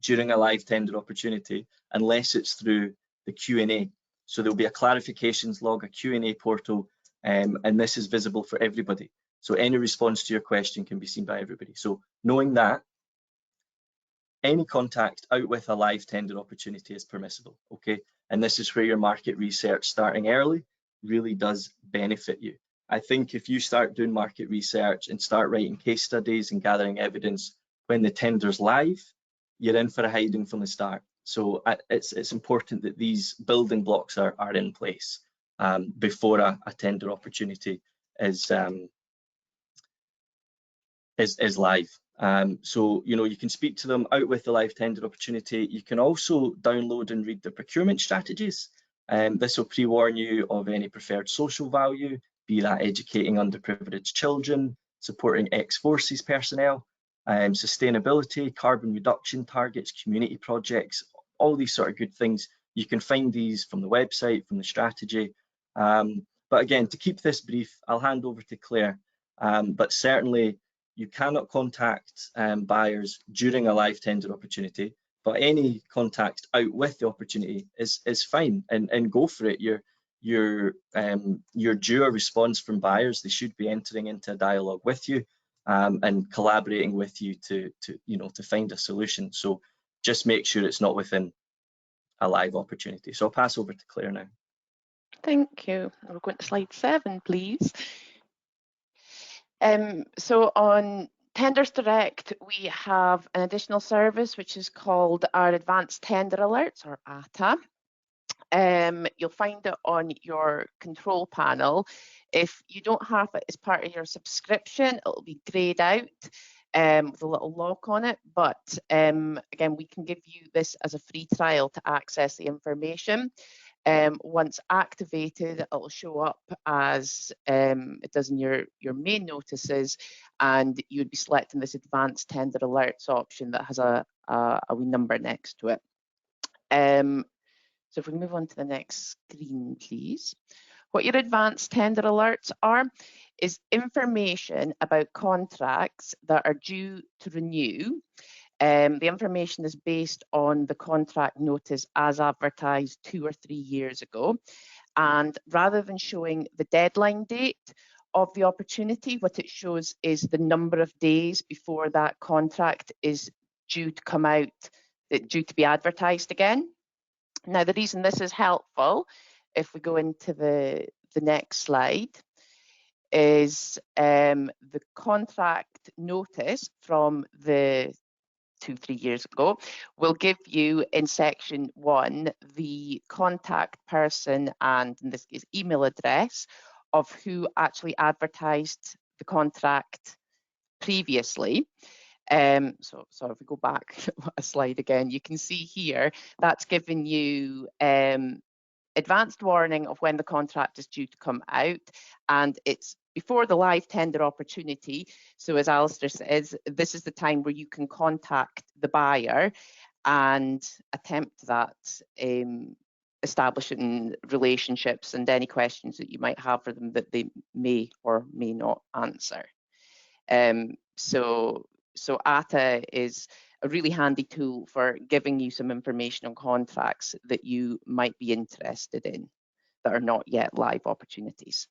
during a live tender opportunity unless it's through the Q&A. So there'll be a clarifications log, a Q&A portal, and this is visible for everybody. So any response to your question can be seen by everybody. So knowing that, any contact out with a live tender opportunity is permissible, okay? And this is where your market research starting early really does benefit you. I think if you start doing market research and start writing case studies and gathering evidence when the tender's live, you're in for a hiding from the start. So it's important that these building blocks are in place. before a tender opportunity is live. So, you know, you can speak to them out with the live tender opportunity. You can also download and read the procurement strategies. This will pre-warn you of any preferred social value, be that educating underprivileged children, supporting ex-forces personnel, sustainability, carbon reduction targets, community projects, all these sort of good things. You can find these from the website, from the strategy. But again, to keep this brief, I'll hand over to Claire. But certainly, you cannot contact buyers during a live tender opportunity, but any contact out with the opportunity is fine, and go for it. You're due a response from buyers. They should be entering into a dialogue with you and collaborating with you to find a solution. So just make sure it's not within a live opportunity. So I'll pass over to Claire now. Thank you. We're going to slide 7, please. So on Tenders Direct, we have an additional service which is called our Advanced Tender Alerts, or ATA. You'll find it on your control panel. If you don't have it as part of your subscription, it'll be greyed out with a little lock on it. But again, we can give you this as a free trial to access the information. Once activated, it will show up as it does in your main notices, and you'd be selecting this Advanced Tender Alerts option that has a wee number next to it. So if we move on to the next screen, please. What your Advanced Tender Alerts are is information about contracts that are due to renew. The information is based on the contract notice as advertised 2 or 3 years ago. And rather than showing the deadline date of the opportunity, what it shows is the number of days before that contract is due to come out, due to be advertised again. Now, the reason this is helpful, if we go into the next slide, is the contract notice from the 2-3 years ago will give you in section 1 the contact person and, in this case, email address of who actually advertised the contract previously. So if we go back a slide again, you can see here that's given you advanced warning of when the contract is due to come out, and it's before the live tender opportunity. So as Alistair says, this is the time where you can contact the buyer and attempt that establishing relationships and any questions that you might have for them that they may or may not answer. So ATA is a really handy tool for giving you some information on contracts that you might be interested in that are not yet live opportunities.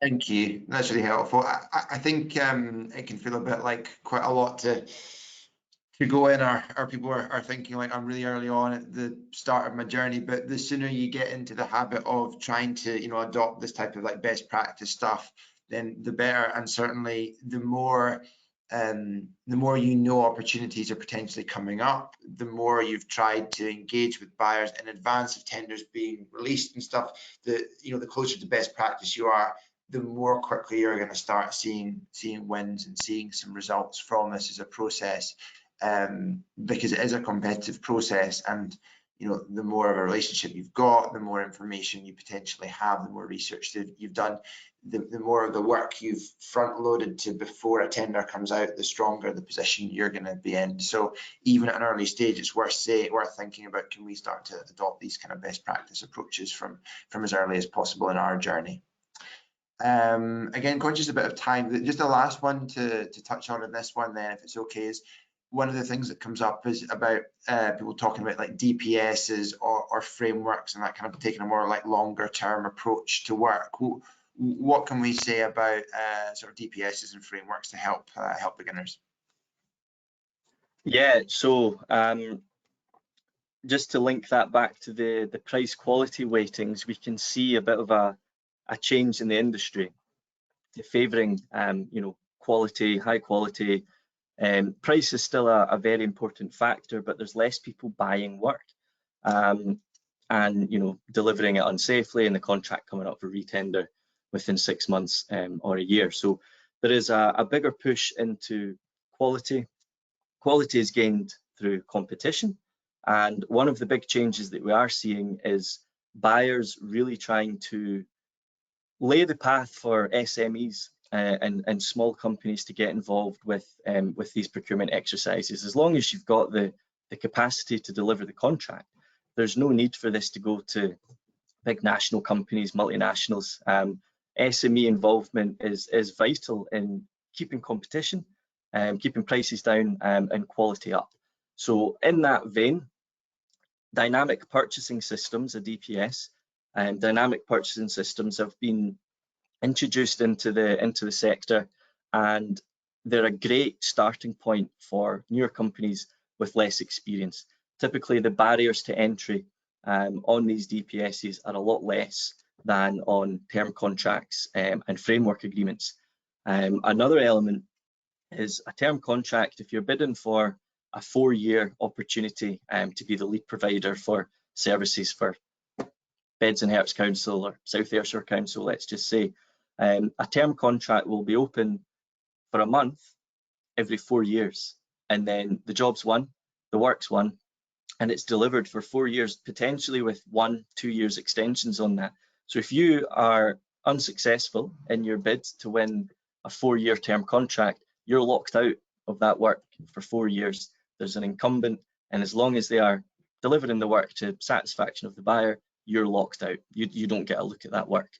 Thank you. That's really helpful. I think it can feel a bit like quite a lot to go in. Our people are thinking like, I'm really early on at the start of my journey, but the sooner you get into the habit of trying to, adopt this type of like best practice stuff, then the better. And certainly the more opportunities are potentially coming up, the more you've tried to engage with buyers in advance of tenders being released and stuff, the closer to best practice you are, the more quickly you're going to start seeing wins and seeing some results from this as a process, because it is a competitive process. And the more of a relationship you've got, the more information you potentially have, the more research that you've done, the more of the work you've front loaded to before a tender comes out, the stronger the position you're going to be in. So even at an early stage, it's worth thinking about, can we start to adopt these kind of best practice approaches from as early as possible in our journey. Again, conscious a bit of time, just the last one to touch on in this one then, if it's okay, is one of the things that comes up is about people talking about like DPSs or frameworks and that kind of taking a more like longer term approach to work. What can we say about sort of DPSs and frameworks to help beginners? Yeah, so just to link that back to the price quality weightings, we can see a bit of a change in the industry, favouring quality, high quality. Price is still a very important factor, but there's less people buying work. and delivering it unsafely and the contract coming up for retender within 6 months or a year. So there is a bigger push into quality. Quality is gained through competition, and one of the big changes that we are seeing is buyers really trying to lay the path for SMEs and small companies to get involved with these procurement exercises. As long as you've got the capacity to deliver the contract, there's no need for this to go to big national companies, multinationals. SME involvement is vital in keeping competition, keeping prices down, and quality up. So in that vein, dynamic purchasing systems, a DPS, and dynamic purchasing systems have been introduced into the sector, and they're a great starting point for newer companies with less experience. Typically, the barriers to entry on these DPSs are a lot less than on term contracts and framework agreements. Another element is a term contract. If you're bidding for a 4-year opportunity to be the lead provider for services for Beds and Herts Council or South Ayrshire Council, let's just say, a term contract will be open for a month every 4 years, and then the job's won, the work's won, and it's delivered for 4 years, potentially with 1-2 years extensions on that. So if you are unsuccessful in your bid to win a 4-year term contract, you're locked out of that work for 4 years. There's an incumbent, and as long as they are delivering the work to satisfaction of the buyer, you're locked out. You don't get a look at that work.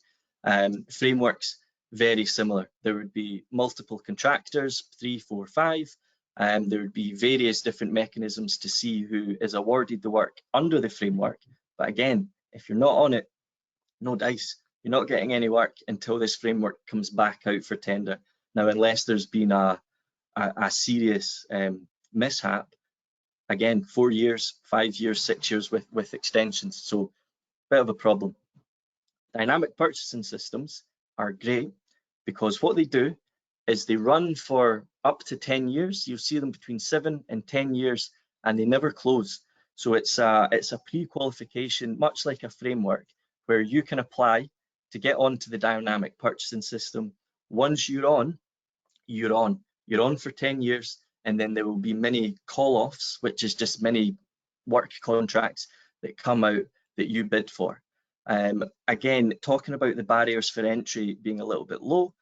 Frameworks, very similar. There would be multiple contractors, 3, 4, 5. There would be various different mechanisms to see who is awarded the work under the framework. But again, if you're not on it, no dice. You're not getting any work until this framework comes back out for tender. Now, unless there's been a serious mishap, again, 4 years, 5 years, 6 years with extensions. So, bit of a problem. Dynamic purchasing systems are great because what they do is they run for up to 10 years. You'll see them between 7 and 10 years, and they never close. So it's a pre-qualification, much like a framework, where you can apply to get onto the dynamic purchasing system. Once you're on, you're on. You're on for 10 years, and then there will be many call-offs, which is just many work contracts that come out that you bid for. Again, talking about the barriers for entry being a little bit low,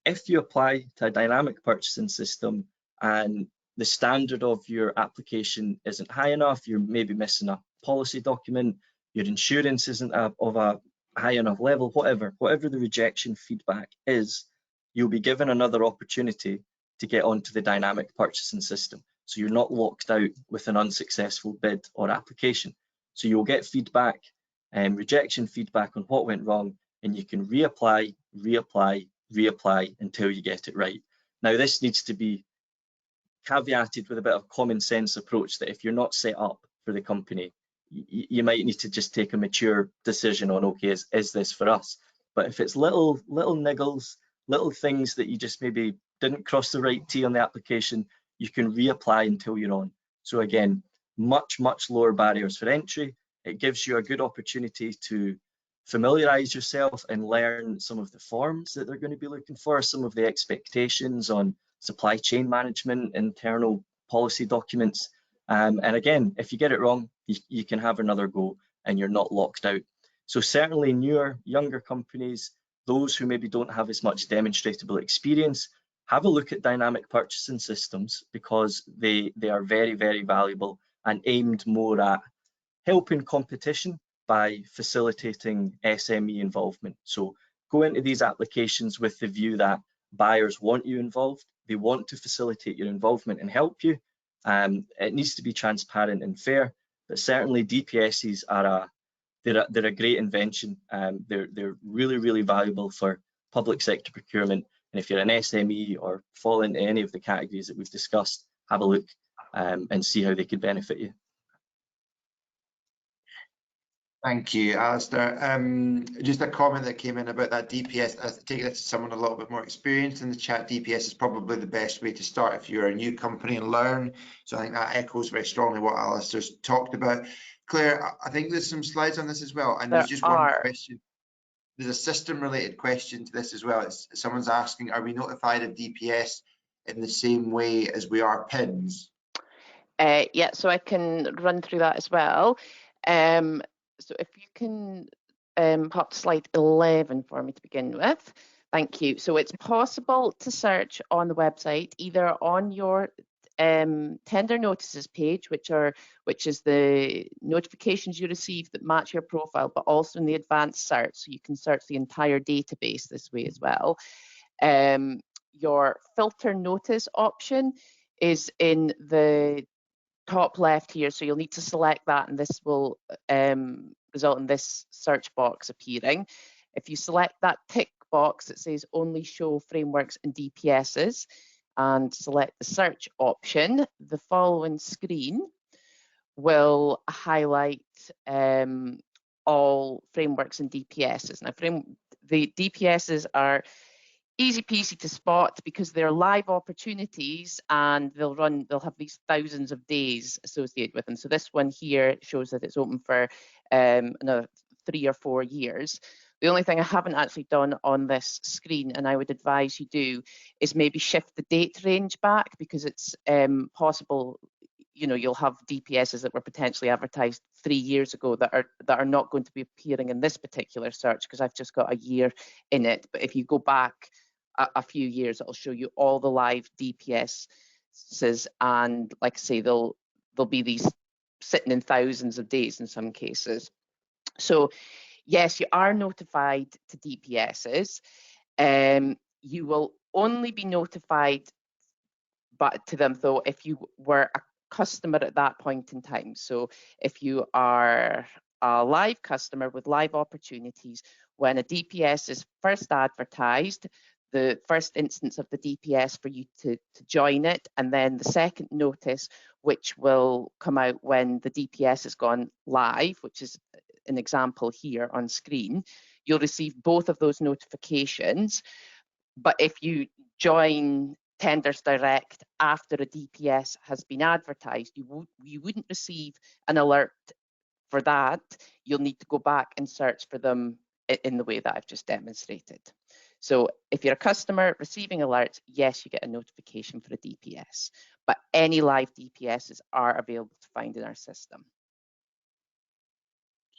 if you apply to a dynamic purchasing system and the standard of your application isn't high enough, you're maybe missing a policy document, your insurance isn't of a high enough level, whatever the rejection feedback is, you'll be given another opportunity to get onto the dynamic purchasing system. So you're not locked out with an unsuccessful bid or application. So you'll get feedback and rejection feedback on what went wrong, and you can reapply until you get it right. Now, this needs to be caveated with a bit of common sense approach, that if you're not set up for the company, you might need to just take a mature decision on, okay, is this for us? But if it's little niggles, little things that you just maybe didn't cross the right T on the application, you can reapply until you're on. So again, much lower barriers for entry. It gives you a good opportunity to familiarize yourself and learn some of the forms that they're going to be looking for, some of the expectations on supply chain management, internal policy documents. And again, if you get it wrong, you can have another go and you're not locked out. So certainly newer, younger companies, those who maybe don't have as much demonstrable experience, have a look at dynamic purchasing systems, because they are very, very valuable and aimed more at helping competition by facilitating SME involvement. So go into these applications with the view that buyers want you involved, they want to facilitate your involvement and help you. It needs to be transparent and fair, but certainly DPSs are they're a great invention. They're really, really valuable for public sector procurement. And if you're an SME or fall into any of the categories that we've discussed, have a look and see how they could benefit you. Thank you, Alistair. Just a comment that came in about that DPS. I take it to someone a little bit more experienced in the chat. DPS is probably the best way to start if you're a new company and learn. So I think that echoes very strongly what Alistair's talked about. Claire, I think there's some slides on this as well, and There there's just one are. question. There's a system-related question to this as well. Someone's asking, are we notified of DPS in the same way as we are PINs? Yeah, so I can run through that as well. So if you can pop to slide 11 for me to begin with. Thank you. So it's possible to search on the website, either on your tender notices page, which is the notifications you receive that match your profile, but also in the advanced search, so you can search the entire database this way as well. Your filter notice option is in the top left here, so you'll need to select that, and this will result in this search box appearing. If you select that tick box that says only show frameworks and DPSs and select the search option, the following screen will highlight all frameworks and DPSs. Now, the DPSs are easy peasy to spot because they're live opportunities and they'll have these thousands of days associated with them. So this one here shows that it's open for another 3 or 4 years. The only thing I haven't actually done on this screen, and I would advise you do, is maybe shift the date range back, because it's possible, you know, you'll have DPSs that were potentially advertised 3 years ago that are not going to be appearing in this particular search because I've just got a year in it. But if you go back a few years, it'll show you all the live DPSs, and like I say, there'll be these sitting in thousands of days in some cases. So yes, you are notified to DPSs. You will only be notified to them though if you were a customer at that point in time. So if you are a live customer with live opportunities, when a DPS is first advertised, the first instance of the DPS for you to join it, and then the second notice, which will come out when the DPS has gone live, which is an example here on screen, you'll receive both of those notifications. But if you join Tenders Direct after a DPS has been advertised, you wouldn't receive an alert for that. You'll need to go back and search for them in the way that I've just demonstrated. So if you're a customer receiving alerts, yes, you get a notification for a DPS, but any live DPSs are available to find in our system.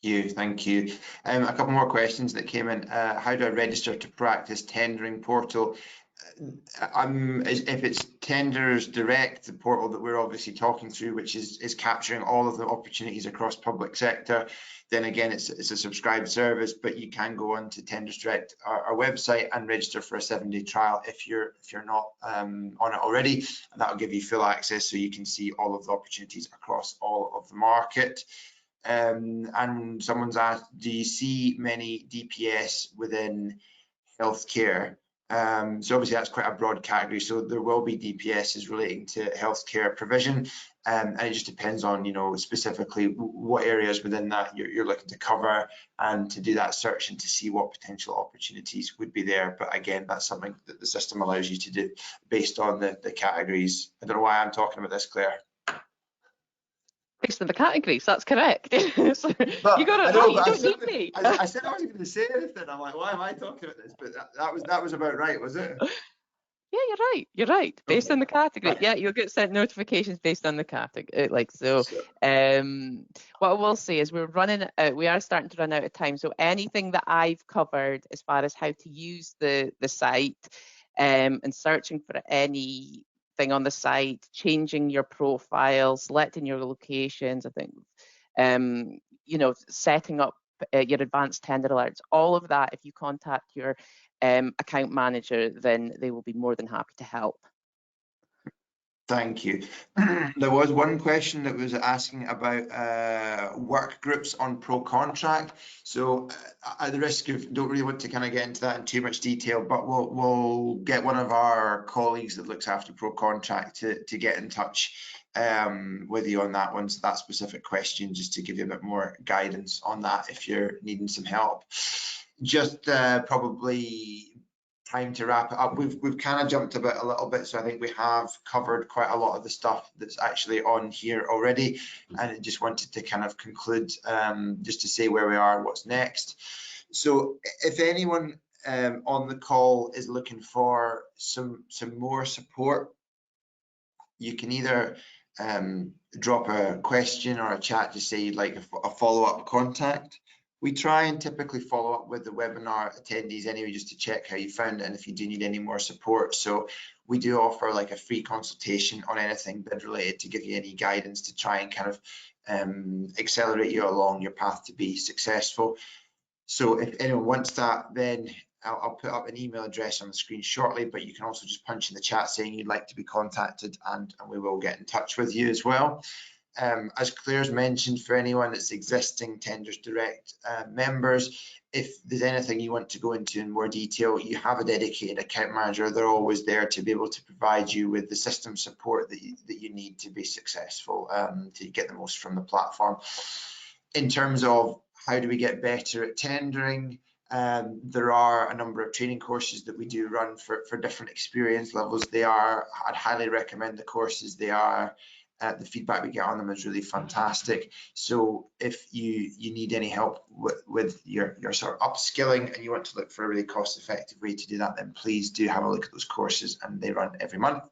Thank you. A couple more questions that came in. How do I register to Proactus tendering portal? If it's Tenders Direct, the portal that we're obviously talking through, which is capturing all of the opportunities across public sector, then again it's a subscribed service, but you can go on to Tenders Direct, our website, and register for a 7-day trial if you're not on it already, and that will give you full access so you can see all of the opportunities across all of the market. And someone's asked, do you see many DPS within healthcare? So obviously that's quite a broad category, so there will be DPSs relating to healthcare provision, and it just depends on, you know, specifically what areas within that you're looking to cover, and to do that search and to see what potential opportunities would be there. But again, that's something that the system allows you to do based on the categories. I don't know why I'm talking about this, Claire. Based on the categories, that's correct. So you got it right. You don't need me. I said I wasn't going to say anything. I'm like, why am I talking about this? But that was about right, was it? Yeah, you're right. You're right. Based on the category. Yeah, you'll get sent notifications based on the category. Like so. What I will say is we are starting to run out of time. So anything that I've covered as far as how to use the site and searching for any on the site, changing your profile, selecting your locations, I think, you know, setting up your advanced tender alerts, all of that, if you contact your account manager, then they will be more than happy to help. Thank you. There was one question that was asking about work groups on Pro Contract. So at the risk of, don't really want to kind of get into that in too much detail, but we'll get one of our colleagues that looks after Pro Contract to get in touch with you on that one. So that specific question, just to give you a bit more guidance on that if you're needing some help. Just probably time to wrap it up. We've kind of jumped a little bit, so I think we have covered quite a lot of the stuff that's actually on here already, and I just wanted to kind of conclude just to say where we are, what's next. So if anyone on the call is looking for some more support, you can either drop a question or a chat to say you'd like a follow-up contact. We try and typically follow up with the webinar attendees anyway, just to check how you found it and if you do need any more support. So we do offer like a free consultation on anything bid related to give you any guidance to try and kind of accelerate you along your path to be successful. So if anyone wants that, then I'll put up an email address on the screen shortly, but you can also just punch in the chat saying you'd like to be contacted, and we will get in touch with you as well. As Claire's mentioned, for anyone that's existing Tenders Direct members, if there's anything you want to go into in more detail, you have a dedicated account manager. They're always there to be able to provide you with the system support that you need to be successful, to get the most from the platform. In terms of how do we get better at tendering, there are a number of training courses that we do run for different experience levels. I'd highly recommend the courses. The feedback we get on them is really fantastic. So if you need any help with your sort of upskilling and you want to look for a really cost-effective way to do that, then please do have a look at those courses, and they run every month.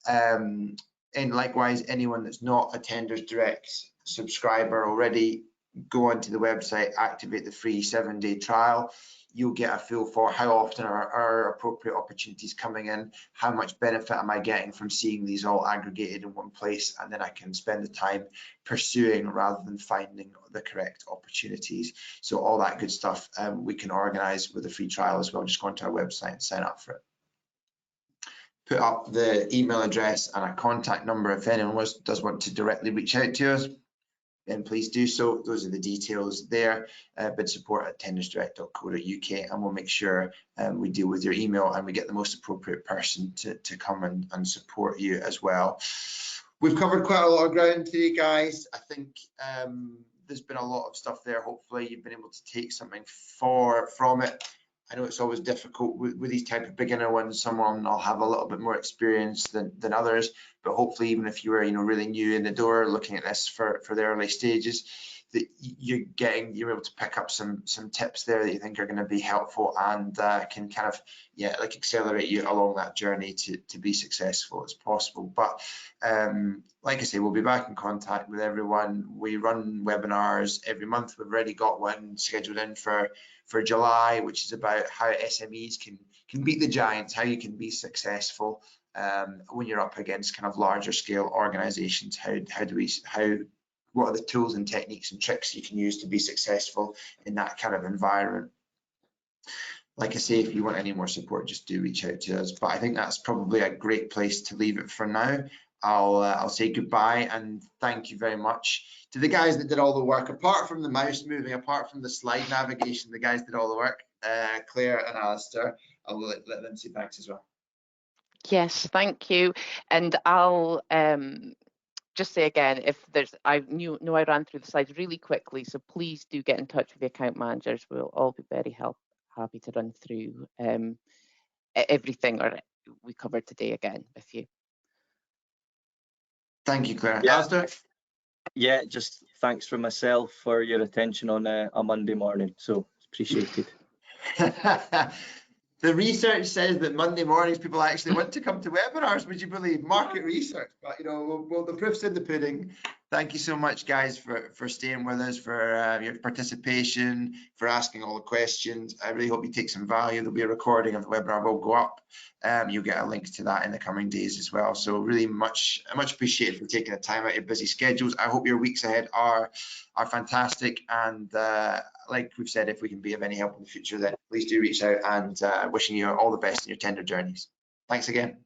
And likewise, anyone that's not a Tenders Direct subscriber already, go onto the website, activate the free 7-day trial. You'll get a feel for how often are appropriate opportunities coming in, how much benefit am I getting from seeing these all aggregated in one place, and then I can spend the time pursuing rather than finding the correct opportunities. So all that good stuff we can organize with a free trial as well. Just go onto our website and sign up for it. Put up the email address and a contact number if anyone does want to directly reach out to us. Then please do so. Those are the details there. Bid support at tendersdirect.co.uk, and we'll make sure we deal with your email and we get the most appropriate person to come and support you as well. We've covered quite a lot of ground today, guys. I think there's been a lot of stuff there. Hopefully you've been able to take something from it. I know it's always difficult with these type of beginner ones. Someone will have a little bit more experience than others, but hopefully even if you were really new in the door looking at this for the early stages, that you're able to pick up some tips there that you think are going to be helpful and can kind of accelerate you along that journey to be successful as possible. But like I say, we'll be back in contact with everyone. We run webinars every month. We've already got one scheduled in for July, which is about how SMEs can beat the giants, how you can be successful when you're up against kind of larger scale organizations. What are the tools and techniques and tricks you can use to be successful in that kind of environment? Like I say, if you want any more support, just do reach out to us. But I think that's probably a great place to leave it for now. I'll say goodbye and thank you very much to the guys that did all the work, apart from the mouse moving, apart from the slide navigation. The guys did all the work, Claire and Alistair. I'll let them say thanks as well. Yes, thank you. And I'll just say again, I know I ran through the slides really quickly, so please do get in touch with the account managers. We'll all be very happy to run through everything we covered today again with you. Thank you, Claire. Yeah. Alistair? Yeah, just thanks from myself for your attention on a Monday morning, so appreciated. The research says that Monday mornings people actually want to come to webinars, would you believe? Market research, but well, the proof's in the pudding. Thank you so much, guys, for staying with us, for your participation, for asking all the questions. I really hope you take some value. There'll be a recording of the webinar will go up. You'll get a link to that in the coming days as well. So really much appreciated for taking the time out of your busy schedules. I hope your weeks ahead are fantastic. And like we've said, if we can be of any help in the future, then please do reach out, and wishing you all the best in your tender journeys. Thanks again.